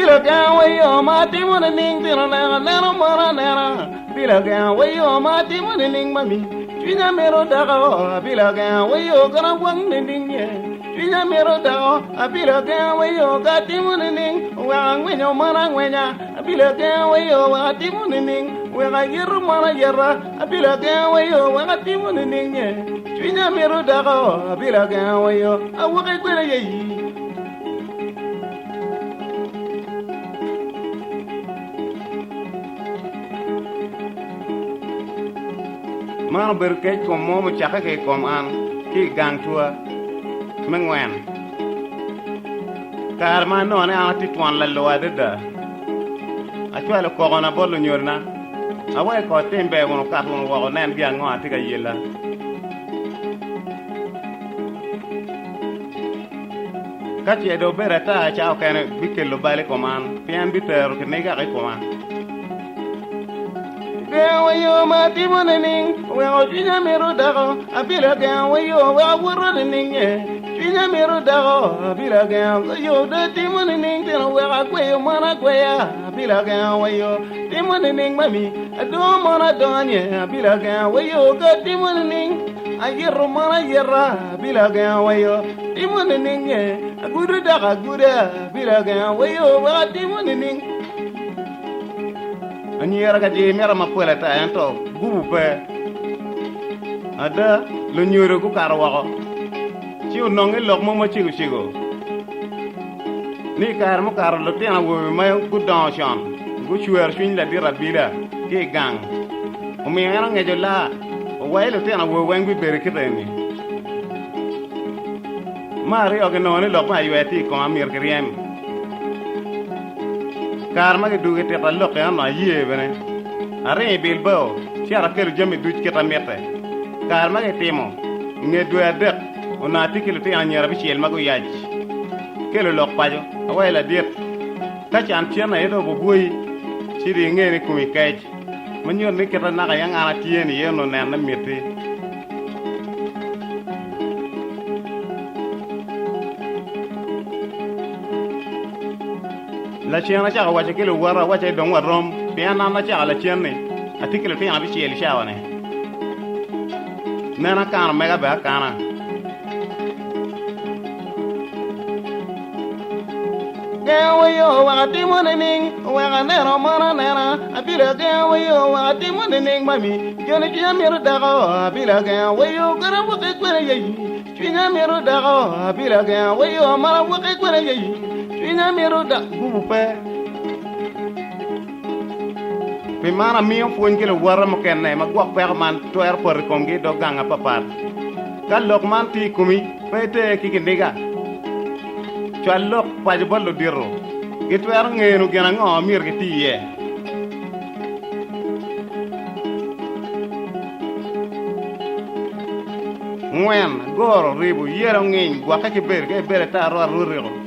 Bilaga wayo mati muning tira nera nera mara nera. Bilaga wayo mati muning mami. Twinya mero dago. Bilaga wayo kana wang ninding ye. Twinya mero dago. Bilaga wayo gati muning. Wang wenyo mara wenya. Bilaga wayo gati muning. Wang yeru mara yera. Bilaga wayo gati muning ye. Twinya mero dago. Bilaga wayo awake kwere ye. Mana berkait kom mo chaka ke kom an ki gang tua mengwen kar ma no ne ati twan la lo adeda atwa le ko na bolu nyorna awe ko tembe wono ka wono wo nen bi ngo ati ka yela kati do berata cha o kene bikelo bale koman pian biter ke nega ke koman Gawayo mati monening, well, Gina Mero Dago, a bilagan, wayo, well, we're running, Gina Mero Dago, a bilagan, yo, the timoning, then where I quay, Manaquaya, a bilagan, wayo, timoning, mammy, a dome on a donya, a bilagan, wayo, got timoning, I get Romana Yerra, a bilagan, wayo, timoning, a good daga, good, a bilagan, wayo, well, timoning. Anyera ka je mera mapuela ta ento gubu pe ada lo nyoro ku karwa ko ci nonge lok mo ma ci go ni kar mo kar lo tena wo ma ku don chon gu chuer shin la dira bila ke gang o mi ngara nge jola o wa lo tena wo wen gu bere kiteni mari o ke no ni lok ma yeti ko amir kriem Karma ke duge te talok ya na ye bene are bilbao tiara kelu jami duj ke tamete karma ke temo nge du adek ona tikelu te anyara bi chel mago yaj kelu lok pajo awela diet ta chan tiana edo bo boy chiri nge ni kumi kaj manyo ne ke na ga yang ana tieni ye no na mete la chiana cha wacha kile wara wacha don warom piana na cha la chienne atikile fi abi chi el shawane nana kana mega ba kana gawayo wa timoning wa nero mana nera abila gawayo wa timoning mami joni chi amiro dago abila gawayo gara wa ke kwere yi chi amiro dago abila gawayo mara wa ke kwere yi Ina mero da gubu pe pe mana mi fon kele wara mo ken nay ma gwak pe man to er por kom gi do ganga papat kal lok man ti kumi pe te ki ki ndiga chal lok pa je bollo dirro gi to er ngenu gena ngo mir gi ti ye ngwen goro ribu yero ngin gwak ke ber ta ro ro